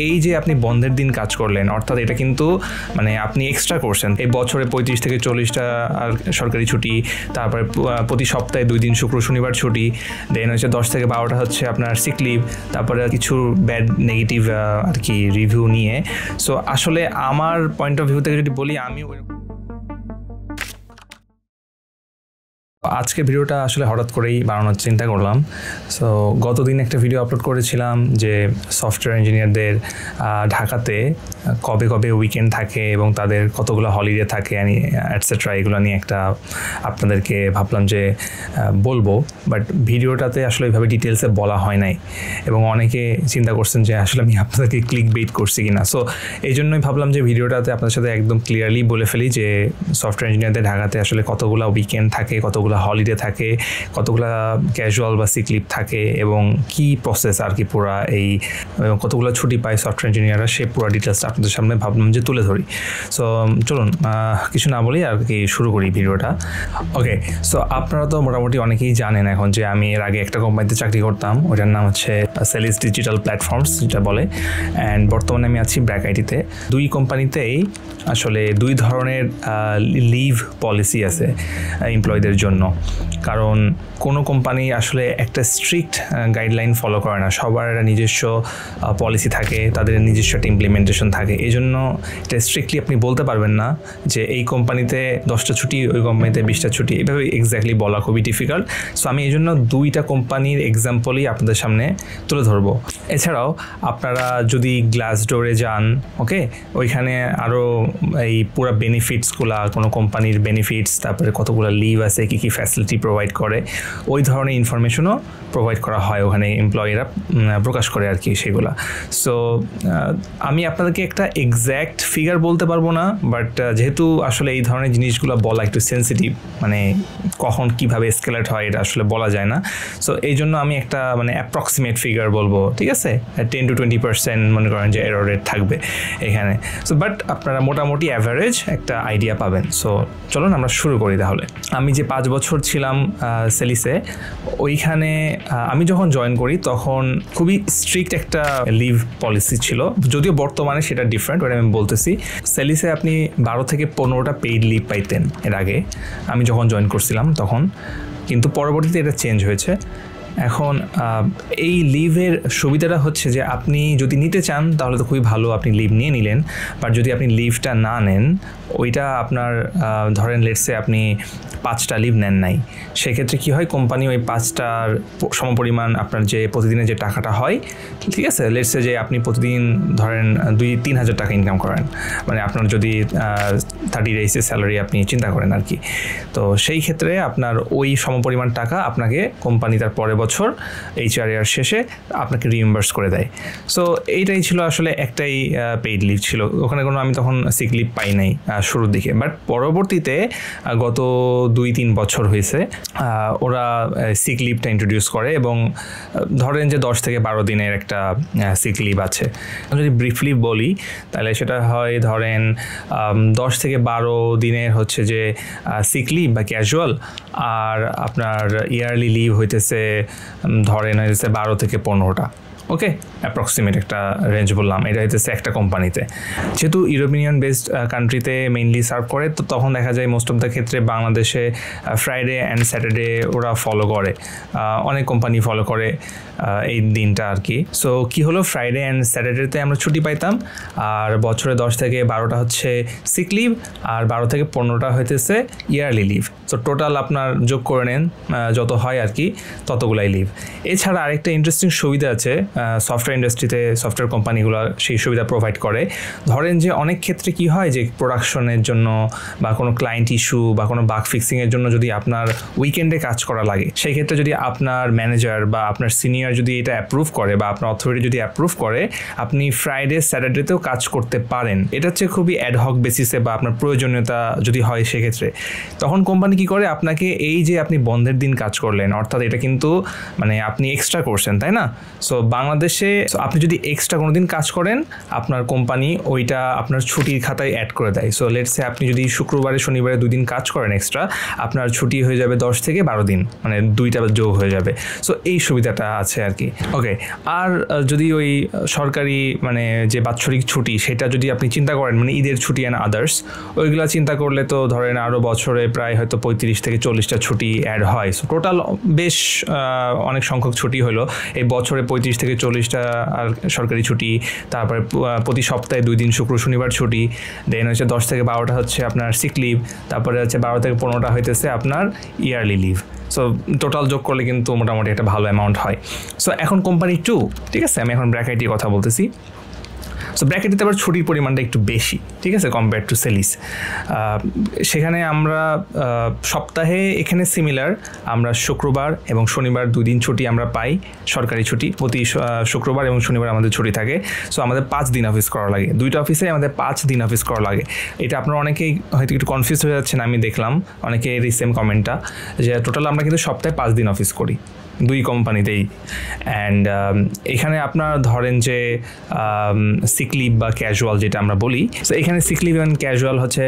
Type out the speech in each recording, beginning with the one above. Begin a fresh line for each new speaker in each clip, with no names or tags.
এই যে আপনি বন্ধের দিন কাজ করলেন, অর্থাৎ এটা কিন্তু মানে আপনি এক্সট্রা করছেন। এই বছরে 35 থেকে 40টা সরকারি ছুটি, তারপরে প্রতি সপ্তাহে 2 দিন শুক্র শনিবার ছুটি, দেন হচ্ছে 10 থেকে 12টা হচ্ছে আপনার সিক লিভ, তারপরে কিছু ব্যাড নেগেটিভ আর কি রিভিউ নিয়ে। সো আসলে আমার পয়েন্ট অফ ভিউ থেকে যদি বলি, আমি আজকের ভিডিওটা আসলে হঠাৎ করেই বানানোর চিন্তা করলাম। সো গতদিন একটা ভিডিও আপলোড করেছিলাম যে সফটওয়্যার ইঞ্জিনিয়ারদের ঢাকাতে কবে কবে উইকেন্ড থাকে এবং তাদের কতগুলো হলিডে থাকে অ্যাটসেট্রা, এগুলো নিয়ে একটা আপনাদেরকে ভাবলাম যে বলবো, বাট ভিডিওটাতে আসলে এইভাবে ডিটেলসে বলা হয় নাই এবং অনেকে চিন্তা করছেন যে আসলে আমি আপনাদেরকে ক্লিক বেট করছি কিনা। সো এই জন্যই ভাবলাম যে ভিডিওটাতে আপনাদের সাথে একদম ক্লিয়ারলি বলে ফেলি যে সফটওয়্যার ইঞ্জিনিয়ারদের ঢাকাতে আসলে কতগুলো উইকেন্ড থাকে, কতগুলো হলিডে থাকে, কতগুলো ক্যাজুয়াল বা সিক লিভ থাকে এবং কি প্রসেস আর কি পুরা এই কতগুলো ছুটি পায় সফটওয়্যার ইঞ্জিনিয়াররা, সে পুরো ডিটেলসটা আপনাদের সামনে ভাবলাম যে তুলে ধরি। সো চলুন কিছু না বলি আর কি শুরু করি ভিডিওটা। ওকে, সো আপনারা তো মোটামুটি অনেকেই জানেন এখন যে আমি এর আগে একটা কোম্পানিতে চাকরি করতাম, ওটার নাম হচ্ছে সেলিস ডিজিটাল প্ল্যাটফর্মস যেটা বলে, অ্যান্ড বর্তমানে আমি আছি ব্র্যাক আইটিতে। দুই কোম্পানিতেই আসলে দুই ধরনের লিভ পলিসি আছে এমপ্লয়ীদের জন্য, কারণ কোনো কোম্পানি আসলে একটা স্ট্রিক্ট গাইডলাইন ফলো করে না, সবার একটা নিজস্ব পলিসি থাকে, তাদের নিজস্ব একটা ইমপ্লিমেন্টেশন থাকে। এই জন্য এটা স্ট্রিক্টলি আপনি বলতে পারবেন না যে এই কোম্পানিতে 10টা ছুটি, ওই কোম্পানিতে 20টা ছুটি, এভাবে এক্স্যাক্টলি বলা খুবই ডিফিকাল্ট। সো আমি এই জন্য দুইটা কোম্পানির এক্সাম্পলই আপনাদের সামনে তুলে ধরবো। এছাড়াও আপনারা যদি গ্লাসডোরে যান, ওকে, ওইখানে আরও এই পুরো বেনিফিটসগুলা, কোনো কোম্পানির বেনিফিটস, তারপরে কতগুলো লিভ আছে, কী কী ফ্যাসিলিটি প্রোভাইড করে, ওই ধরনের ইনফরমেশনও প্রোভাইড করা হয় ওখানে, এমপ্লয়িরা প্রকাশ করে আর কি সেগুলা। সো আমি আপনাদেরকে একটা এক্স্যাক্ট ফিগার বলতে পারবো না, বাট যেহেতু আসলে এই ধরনের জিনিসগুলো বলা একটু সেন্সিটিভ, মানে কখন কীভাবে এসকেলেট হয় এটা আসলে বলা যায় না। সো এই জন্য আমি একটা মানে অ্যাপ্রক্সিমেট ফিগার বলবো, ঠিক আছে, 10 to 20% মনে করেন যে এরর রেট থাকবে এখানে। সো বাট আপনারা মোটামুটি অ্যাভারেজ একটা আইডিয়া পাবেন। সো চলুন আমরা শুরু করি তাহলে। আমি যে 5 বছর ছিলাম সেলিসে, ওইখানে আমি যখন জয়েন করি তখন খুবই স্ট্রিক্ট একটা লিভ পলিসি ছিল, যদিও বর্তমানে সেটা ডিফারেন্ট, ওটা আমি বলতেছি। সেলিসে আপনি 12 থেকে 15টা পেইড লিভ পাইতেন এর আগে, আমি যখন জয়েন করছিলাম তখন, কিন্তু পরবর্তীতে এটা চেঞ্জ হয়েছে। এখন এই লিভের সুবিধাটা হচ্ছে যে আপনি যদি নিতে চান তাহলে তো খুবই ভালো, আপনি লিভ নিয়ে নিলেন, বাট যদি আপনি লিভটা না নেন, ওইটা আপনার ধরেন লেটসে আপনি 5টা লিভ নেন নাই, সেক্ষেত্রে কী হয়, কোম্পানি ওই 5টার সমপরিমাণ আপনার যে প্রতিদিনের যে টাকাটা হয়, ঠিক আছে, লেটসে যে আপনি প্রতিদিন ধরেন 2-3 হাজার টাকা ইনকাম করেন, মানে আপনার যদি 30 ডেজের স্যালারি আপনি চিন্তা করেন আর কি, তো সেই ক্ষেত্রে আপনার ওই সমপরিমাণ টাকা আপনাকে কোম্পানি তার পরের বছর এইচআরএর শেষে আপনাকে রিইম্বার্স করে দেয়। সো এইটাই ছিল আসলে একটাই পেইড লিভ ছিল, ওখানে কোনো আমি তখন সিক লিভ পাই নাই শুরুর দিকে, বাট পরবর্তীতে গত 2-3 বছর হয়েছে ওরা সিক লিভটা ইন্ট্রোডিউস করে এবং ধরেন যে 10 থেকে 12 দিনের একটা সিক লিভ আছে। যদি ব্রিফলি বলি তাহলে সেটা হয় ধরেন 10 থেকে 12 দিনের হচ্ছে যে সিক লিভ বা ক্যাজুয়াল, আর আপনার ইয়ারলি লিভ হইতেছে ধরেন হইতেছে 12 থেকে 15টা। ওকে, অ্যাপ্রক্সিমেট একটা রেঞ্জ বললাম, এটা হইতেছে একটা কোম্পানিতে। যেহেতু ইউরোপিয়ান বেসড কান্ট্রিতে মেইনলি সার্ভ করে, তো তখন দেখা যায় মোস্ট অফ দ্য ক্ষেত্রে বাংলাদেশে ফ্রাইডে অ্যান্ড স্যাটারডে ওরা ফলো করে, অনেক কোম্পানি ফলো করে এই দিনটা আর কি। সো কি হলো, ফ্রাইডে অ্যান্ড স্যাটারডেতে আমরা ছুটি পাইতাম, আর বছরে 10 থেকে 12টা হচ্ছে সিক লিভ, আর 12 থেকে 15টা হইতেছে ইয়ারলি লিভ। সো টোটাল আপনার যোগ করে নেন যত হয় আর কি, ততগুলাই লিভ। এছাড়া আরেকটা ইন্টারেস্টিং সুবিধা আছে, সফটওয়্যার ইন্ডাস্ট্রিতে সফটওয়্যার কোম্পানিগুলো সেই সুবিধা প্রোভাইড করে। ধরেন যে অনেক ক্ষেত্রে কি হয় যে প্রোডাকশনের জন্য বা কোনো ক্লায়েন্ট ইস্যু বা কোনো বাগ ফিক্সিংয়ের জন্য যদি আপনার উইকেন্ডে কাজ করা লাগে, সেই ক্ষেত্রে যদি আপনার ম্যানেজার বা আপনার সিনিয়র যদি এটা অ্যাপ্রুভ করে বা আপনার অথরিটি যদি অ্যাপ্রুভ করে, আপনি ফ্রাইডে স্যাটারডেতেও কাজ করতে পারেন। এটা হচ্ছে খুবই অ্যাডহক বেসিসে বা আপনার প্রয়োজনীয়তা যদি হয় সেক্ষেত্রে, তখন কোম্পানি কি করে, আপনাকে এই যে আপনি বন্ধের দিন কাজ করলেন, অর্থাৎ এটা কিন্তু মানে আপনি এক্সট্রা করছেন, তাই না? সো বাংলাদেশে আপনি যদি এক্সট্রা কোনো দিন কাজ করেন আপনার কোম্পানি ওইটা আপনার ছুটির খাতায় অ্যাড করে দেয়। সো লেটস সে আপনি যদি শুক্রবারে শনিবারে 2 দিন কাজ করেন এক্সট্রা, আপনার ছুটি হয়ে যাবে 10 থেকে 12 দিন, মানে 2টা যোগ হয়ে যাবে। সো এই সুবিধাটা আছে আর কি। ওকে, আর যদি ওই সরকারি মানে যে বাৎসরিক ছুটি সেটা যদি আপনি চিন্তা করেন, মানে ঈদের ছুটি অ্যান্ড আদার্স, ওইগুলা চিন্তা করলে তো ধরেন আরও বছরে প্রায় হয়তো 35 থেকে 40টা ছুটি অ্যাড হয়। সো টোটাল বেশ অনেক সংখ্যক ছুটি হলো এই বছরে, 35 থেকে 40টা আর সরকারি ছুটি, তারপরে প্রতি সপ্তাহে 2 দিন শুক্র শনিবার ছুটি, দেন হচ্ছে 10 থেকে 12টা হচ্ছে আপনার সিক লিভ, তারপরে হচ্ছে 12 থেকে 15টা হইতেছে আপনার ইয়ারলি লিভ। সো টোটাল যোগ করলে কিন্তু মোটামুটি একটা ভালো অ্যামাউন্ট হয়। সো এখন কোম্পানি 2, ঠিক আছে, আমি এখন ব্র্যাকেটে কথা বলতেছি। সো ব্র্যাকেটিতে আবার ছুটির পরিমাণটা একটু বেশি, ঠিক আছে, কম্পেয়ার টু সেলিস। সেখানে আমরা সপ্তাহে এখানে সিমিলার, আমরা শুক্রবার এবং শনিবার 2 দিন ছুটি আমরা পাই, সরকারি ছুটি। প্রতি শুক্রবার এবং শনিবার আমাদের ছুটি থাকে। সো আমাদের 5 দিন অফিস করা লাগে, 2টা অফিসে আমাদের 5 দিন অফিস করা লাগে। এটা আপনারা অনেকেই হয়তো একটু কনফিউজ হয়ে যাচ্ছেন, আমি দেখলাম অনেকে রিসেম কমেন্টটা, যে টোটাল আমরা কিন্তু সপ্তাহে 5 দিন অফিস করি 2 কোম্পানিতেই। অ্যান্ড এখানে আপনার ধরেন যে সিক লিভ বা ক্যাজুয়াল যেটা আমরা বলি, সো এখানে সিক লিভ অ্যান্ড ক্যাজুয়াল হচ্ছে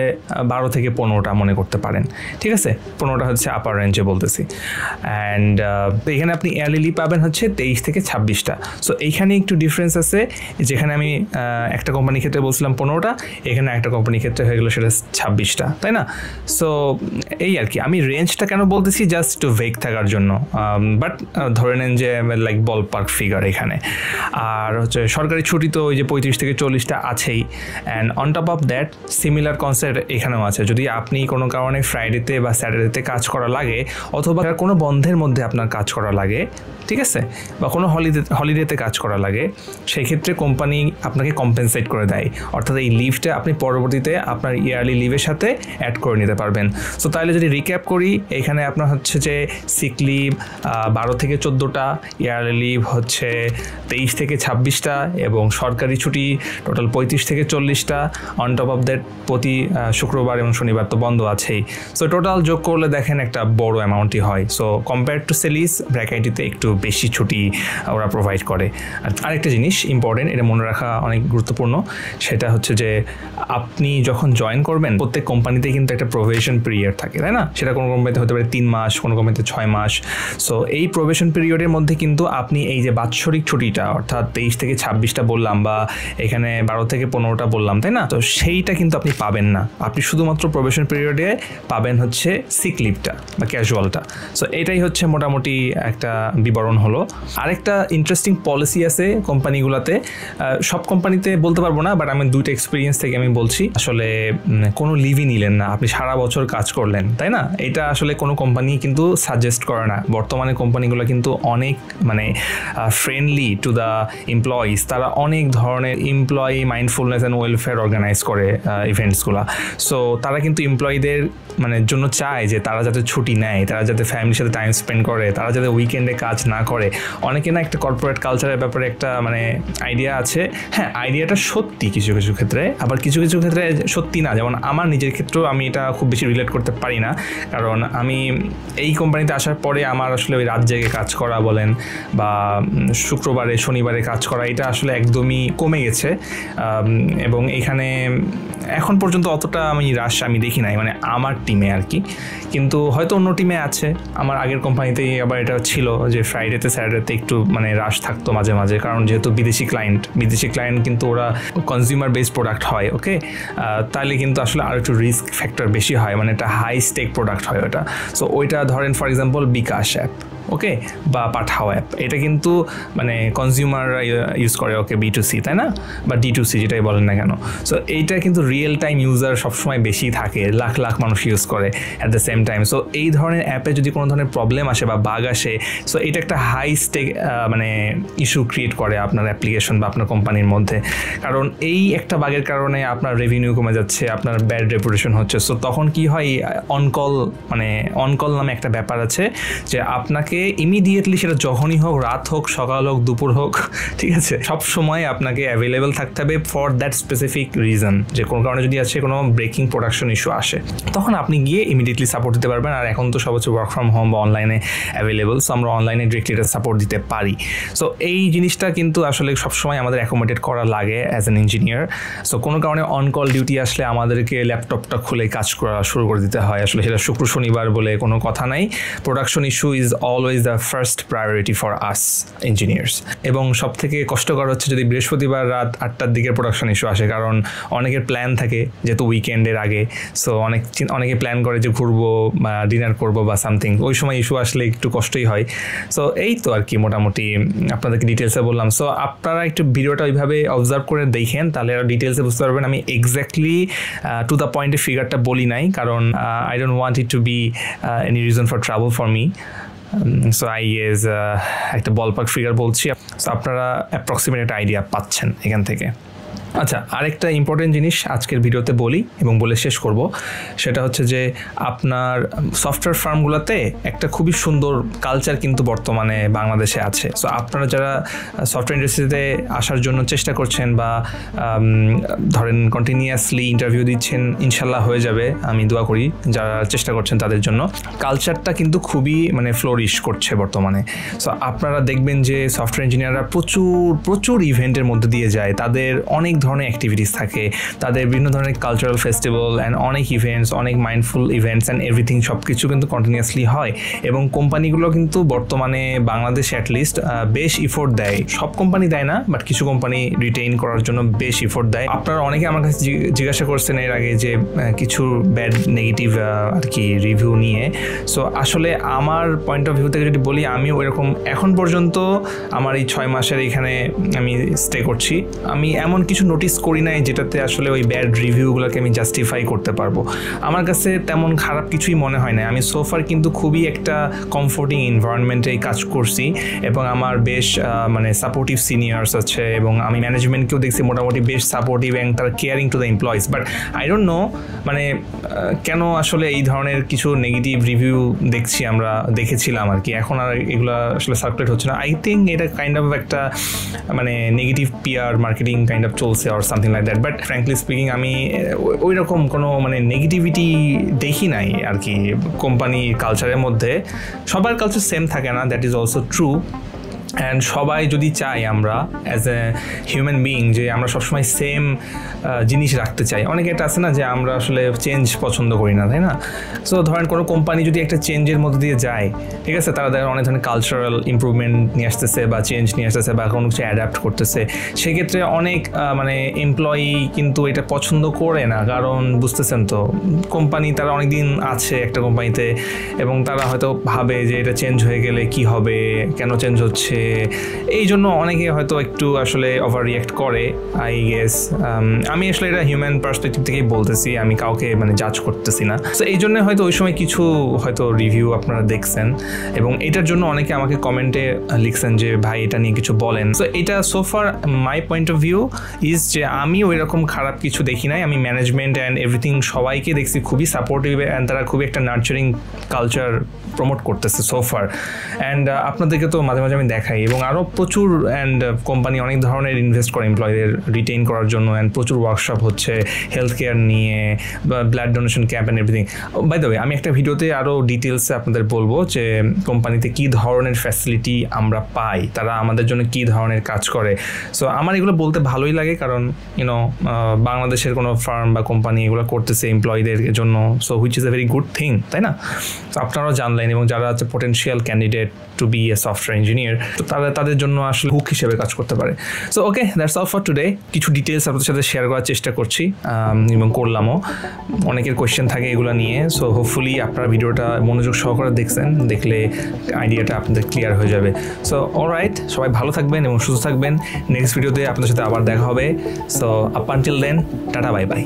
12 থেকে 15টা মনে করতে পারেন, ঠিক আছে, 15টা হচ্ছে আপার রেঞ্জে বলতেছি। অ্যান্ড এখানে আপনি ইয়ারলি লিভ পাবেন হচ্ছে 23 থেকে 26টা। সো এইখানে একটু ডিফারেন্স আছে, যেখানে আমি একটা কোম্পানির ক্ষেত্রে বলছিলাম 15টা, এখানে একটা কোম্পানির ক্ষেত্রে হয়ে গেলো সেটা 26টা, তাই না? সো এই আর কি, আমি রেঞ্জটা কেন বলতেছি, জাস্ট টু ভেগ থাকার জন্য, বাট ধরে নেন যে লাইক বল পার্ক ফিগার এখানে। আর হচ্ছে সরকারি ছুটি তো ওই যে 35 থেকে 40টা আছেই। And on top of that similar concept এখানেও আছে। যদি আপনি কোনো কারণে ফ্রাইডেতে বা স্যাটারডেতে কাজ করা লাগে, অথবা কোনো বন্ধের মধ্যে আপনার কাজ করা লাগে, ঠিক আছে, বা কোনো হলিডেতে কাজ করা লাগে, সেই ক্ষেত্রে কোম্পানি আপনাকে কম্পেনসেট করে দেয়। অর্থাৎ এই লিভটা আপনি পরবর্তীতে আপনার ইয়ারলি লিভের সাথে অ্যাড করে নিতে পারবেন। সো তাহলে যদি রিক্যাপ করি, এখানে আপনার হচ্ছে যে সিক লিভ 12 থেকে 14টা, ইয়ারলি লিভ হচ্ছে 23 থেকে 26টা, এবং সরকারি ছুটি টোটাল 35 থেকে 40টা। অন টপ অফ দ্যাট প্রতি শুক্রবার এবং শনিবার তো বন্ধ আছেই। সো টোটাল যোগ করলে দেখেন একটা বড় অ্যামাউন্টই হয়। সো কম্পেয়ার টু সেলিস, ব্র্যাকেটিতে একটু বেশি ছুটি ওরা প্রোভাইড করে। আর আরেকটা জিনিস ইম্পর্টেন্ট, এটা মনে রাখা অনেক গুরুত্বপূর্ণ, সেটা হচ্ছে যে আপনি যখন জয়েন করবেন, প্রত্যেক কোম্পানিতে কিন্তু একটা প্রোবেশন পিরিয়ড থাকে, তাই না? সেটা কোনো কোম্পানিতে হতে পারে 3 মাস, কোনো কোম্পানিতে 6 মাস। সো এই প্রোবেশন পিরিয়ডের মধ্যে কিন্তু আপনি এই যে বাৎসরিক ছুটিটা, অর্থাৎ 23 থেকে 26টা বললাম, বা এখানে 12 থেকে 15টা বললাম, তাই না? তো সেইটা কিন্তু আপনি পাবেন না, আপনি শুধুমাত্র প্রোবেশন পিরিয়ডে পাবেন হচ্ছে সিক লিভটা বা ক্যাজুয়ালটা। সো এটাই হচ্ছে মোটামুটি একটা বিবরণ হলো। আরেকটা ইন্টারেস্টিং পলিসি আছে কোম্পানিগুলোতে, সব কোম্পানিতে বলতে পারবো না, বাট আমি 2টা এক্সপিরিয়েন্স থেকে আমি বলছি। আসলে কোনো লিভই নিলেন না, আপনি সারা বছর কাজ করলেন, তাই না? এটা আসলে কোনো কোম্পানি কিন্তু সাজেস্ট করে না। বর্তমানে কোম্পানিগুলো কিন্তু অনেক মানে ফ্রেন্ডলি টু দ্য এমপ্লয়িজ, তারা অনেক ধরনের employee mindfulness and welfare organise করে ইভেন্টসগুলো। সো তারা কিন্তু এমপ্লয়ীদের মানে জন্য চায় যে তারা যাতে ছুটি নেয়, তারা যাতে ফ্যামিলির সাথে টাইম স্পেন্ড করে, তারা যাতে উইকেন্ডে কাজ না করে। অনেকে না একটা কর্পোরেট কালচারের ব্যাপারে একটা মানে আইডিয়া আছে, হ্যাঁ আইডিয়াটা সত্যি কিছু কিছু ক্ষেত্রে, আবার কিছু কিছু ক্ষেত্রে সত্যি না। যেমন আমার নিজের ক্ষেত্রেও আমি এটা খুব বেশি রিলেট করতে পারি না, কারণ আমি এই কোম্পানিতে আসার পরে আমার আসলে ওই রাত জেগে কাজ করা বলেন বা শুক্রবারে শনিবারে কাজ করা, এটা আসলে একদমই কমে গেছে। এবং এখানে এখন পর্যন্ত অতটা রাশ আমি দেখি নাই, মানে আমার টিমে আর কি। কিন্তু হয়তো অন্য টিমে আছে, আমার আগের কোম্পানিতেই আবার এটা ছিল যে ফ্রাইডেতে স্যাটারডেতে একটু মানে রাশ থাকতো মাঝে মাঝে, কারণ যেহেতু বিদেশি ক্লায়েন্ট কিন্তু ওরা কনজিউমার বেসড প্রোডাক্ট হয়, ওকে, তাহলে কিন্তু আসলে আর একটু রিস্ক ফ্যাক্টর বেশি হয়, মানে একটা হাই স্টেক প্রোডাক্ট হয় ওটা। সো ওইটা ধরেন ফর এক্সাম্পল বিকাশ অ্যাপ, ওকে, বা পাঠাও অ্যাপ, এটা কিন্তু মানে কনজিউমাররা ইউজ করে, ওকে, B2C, তাই না, বা D2C যেটাই বলেন না কেন। সো এইটা কিন্তু রিয়েল টাইম ইউজার সবসময় বেশি থাকে, লাখ লাখ মানুষ ইউজ করে at the same time. So এই ধরনের অ্যাপে যদি কোনো ধরনের প্রবলেম আসে বা বাগ আসে, সো এটা একটা হাই স্টেক মানে ইস্যু ক্রিয়েট করে আপনার অ্যাপ্লিকেশন বা আপনার কোম্পানির মধ্যে, কারণ এই একটা বাগের কারণে আপনার রেভিনিউ কমে যাচ্ছে, আপনার ব্যাড রেপুটেশন হচ্ছে। সো তখন কি হয়, অনকল নামে একটা ব্যাপার আছে, যে আপনাকে আপনাকে ইমিডিয়েটলি, সেটা যখনই হোক, রাত হোক, সকাল হোক, দুপুর হোক, ঠিক আছে, সব সময় আপনাকে অ্যাভেলেবেল থাকতে হবে ফর দ্যাট স্পেসিফিক রিজন, যে কোনো কারণে যদি আছে কোনো ব্রেকিং প্রোডাকশন ইস্যু আসে, তখন আপনি গিয়ে ইমিডিয়েটলি সাপোর্ট দিতে পারবেন। আর এখন তো সব হচ্ছে ওয়ার্ক ফ্রম হোম বা অনলাইনে অ্যাভেলেবল, সো আমরা অনলাইনে ডিরেক্টলি এটা সাপোর্ট দিতে পারি। সো এই জিনিসটা কিন্তু আসলে সবসময় আমাদের অ্যাকোমোডেট করা লাগে অ্যাজ অ্যান ইঞ্জিনিয়ার। সো কোনো কারণে অন কল ডিউটি আসলে আমাদেরকে ল্যাপটপটা খুলে কাজ করা শুরু করে দিতে হয়। আসলে সেটা শুক্র শনিবার বলে কোনো কথা নাই। Production issue is always the first priority for us engineers. এবং সব থেকে কষ্টকর হচ্ছে যদি বৃহস্পতিবার রাত 8টার দিকে প্রোডাকশন ইস্যু আসে, কারণ অনেকের প্ল্যান থাকে যেহেতু উইকেন্ডের আগে। সো অনেকে প্ল্যান করে যে ঘুরবো বা ডিনার করবো বা সামথিং, ওই সময় ইস্যু আসলে একটু কষ্টই হয়। সো এই তো আর কি, মোটামুটি আপনাদেরকে ডিটেলসে বললাম। সো আপনারা একটু ভিডিওটা ওইভাবে অবজার্ভ করে দেখেন, তাহলে আরও ডিটেলসে বুঝতে পারবেন। আমি এক্স্যাক্টলি টু দ্য পয়েন্টে ফিগারটা বলি নাই, কারণ I don't want it to be any reason for travel for me. So I guess একটা বলপাক ফিগার বলছি, সো আপনারা অ্যাপ্রক্সিমেট একটা আইডিয়া পাচ্ছেন এখান থেকে। আচ্ছা, আরেকটা ইম্পর্টেন্ট জিনিস আজকের ভিডিওতে বলি এবং বলে শেষ করব, সেটা হচ্ছে যে আপনার সফটওয়্যার ফার্মগুলোতে একটা খুবই সুন্দর কালচার কিন্তু বর্তমানে বাংলাদেশে আছে। সো আপনারা যারা সফটওয়্যার ইন্ডাস্ট্রিতে আসার জন্য চেষ্টা করছেন বা ধরেন কন্টিনিউয়াসলি ইন্টারভিউ দিচ্ছেন, ইনশাল্লাহ হয়ে যাবে, আমি দোয়া করি যারা চেষ্টা করছেন তাদের জন্য। কালচারটা কিন্তু খুবই ফ্লোরিশ করছে বর্তমানে। সো আপনারা দেখবেন যে সফটওয়্যার ইঞ্জিনিয়াররা প্রচুর ইভেন্টের মধ্যে দিয়ে যায়, তাদের অনেক ধরনের অ্যাক্টিভিটিস থাকে, তাদের বিভিন্ন ধরনের কালচারাল ফেস্টিভ্যাল অ্যান্ড অনেক ইভেন্টস, অনেক মাইন্ডফুল ইভেন্টস অ্যান্ড এভরিথিং, সব কিছু কিন্তু কন্টিনিউয়াসলি হয়। এবং কোম্পানিগুলো কিন্তু বর্তমানে বাংলাদেশে অ্যাটলিস্ট বেশ ইফোর্ট দেয়। সব কোম্পানি দেয় না, বাট কিছু কোম্পানি রিটেইন করার জন্য বেশ ইফোর্ট দেয়। আপনারা অনেকে আমার কাছে জিজ্ঞাসা করছেন এর আগে যে কিছু ব্যাড নেগেটিভ আর কি রিভিউ নিয়ে। সো আসলে আমার পয়েন্ট অফ ভিউ থেকে যদি বলি, আমি ওইরকম এখন পর্যন্ত আমার এই 6 মাসের এখানে আমি স্টে করছি, আমি এমন কিছু নোটিস করি নাই যেটাতে আসলে ওই ব্যাড রিভিউগুলোকে আমি জাস্টিফাই করতে পারবো। আমার কাছে তেমন খারাপ কিছুই মনে হয় না। আমি সোফার কিন্তু খুবই একটা কমফোর্টিং এনভায়রনমেন্টে কাজ করছি এবং আমার বেশ সাপোর্টিভ সিনিয়র্স আছে এবং আমি ম্যানেজমেন্টকেও দেখছি মোটামুটি বেশ সাপোর্টিভ এবং তারা caring to the employees. But I don't know কেন আসলে এই ধরনের কিছু নেগেটিভ রিভিউ দেখেছিলাম আর কি, এখন আর এগুলো আসলে সার্কুলেট হচ্ছে না। আই থিঙ্ক এটা কাইন্ড অফ একটা negative PR marketing kind of চলছে or something like that. But frankly speaking আমি ওই রকম কোনো নেগেটিভিটি দেখি নাই আর কি কোম্পানির কালচারের মধ্যে। সবার কালচার সেম থাকে না, that is also true. And সবাই যদি চাই আমরা অ্যাজ এ হিউম্যান বিইং যে আমরা সবসময় সেম জিনিস রাখতে চাই, অনেকে এটা আছে না যে আমরা আসলে চেঞ্জ পছন্দ করি না, তাই না? সো ধরেন কোনো কোম্পানি যদি একটা চেঞ্জের মধ্যে দিয়ে যায়, ঠিক আছে, তারা দেখেন অনেক ধরনের কালচারাল ইমপ্রুভমেন্ট নিয়ে আসতেছে বা চেঞ্জ নিয়ে আসতেছে বা কোনো কিছু অ্যাডাপ্ট করতেছে, সেক্ষেত্রে অনেক এমপ্লয়ি কিন্তু এটা পছন্দ করে না। কারণ বুঝতেছেন তো, কোম্পানি তারা অনেকদিন আছে একটা কোম্পানিতে এবং তারা হয়তো ভাবে যে এটা চেঞ্জ হয়ে গেলে কি হবে, কেন চেঞ্জ হচ্ছে, এই জন্য অনেকে হয়তো একটু আসলে ওভার রিঅ্যাক্ট করে আই গেস। আমি আসলে এটা হিউম্যান পার্সপেক্টিভ থেকেই বলতেছি, আমি কাউকে জাজ করতেছি না। তো এই জন্য হয়তো ওই সময় কিছু হয়তো রিভিউ আপনারা দেখছেন এবং এটার জন্য অনেকে আমাকে কমেন্টে লিখছেন যে ভাই এটা নিয়ে কিছু বলেন। তো এটা সোফার my point of view is যে আমি ওই রকম খারাপ কিছু দেখি নাই। আমি ম্যানেজমেন্ট অ্যান্ড এভরিথিং সবাইকে দেখছি খুবই সাপোর্টিভ অ্যান্ড তারা খুবই একটা নার্চারিং কালচার প্রমোট করতেছে সোফার। অ্যান্ড আপনাদেরকে তো মাঝে মাঝে আমি দেখাই এবং আরও প্রচুর অ্যান্ড কোম্পানি অনেক ধরনের ইনভেস্ট করে এমপ্লয়ীদের রিটেইন করার জন্য অ্যান্ড প্রচুর ওয়ার্কশপ হচ্ছে হেলথ কেয়ার নিয়ে বা blood donation camp and everything. By the way, আমি একটা ভিডিওতে আরও ডিটেলসে আপনাদের বলবো যে কোম্পানিতে কী ধরনের ফ্যাসিলিটি আমরা পাই, তারা আমাদের জন্য কী ধরনের কাজ করে। সো আমার এগুলো বলতে ভালোই লাগে, কারণ বাংলাদেশের কোনো ফার্ম বা কোম্পানি এগুলো করতেছে এমপ্লয়ীদের জন্য, so which is a very good thing, তাই না? তো আপনারাও জানলেন এবং যারা হচ্ছে potential candidate to be a software engineer, তো তাদের জন্য আসলে হুক হিসেবে কাজ করতে পারে। So okay, that's all for today. কিছু ডিটেলস আপনাদের সাথে শেয়ার করার চেষ্টা করছি এবং করলামও। অনেকের কোয়েশ্চেন থাকে এগুলো নিয়ে, সো হোপফুলি আপনারা ভিডিওটা মনোযোগ সহকারে দেখলে আইডিয়াটা আপনাদের ক্লিয়ার হয়ে যাবে। সো অলরাইট, সবাই ভালো থাকবেন এবং সুস্থ থাকবেন। নেক্সট ভিডিওতে আপনাদের সাথে আবার দেখা হবে। So up until then, tata, bye by.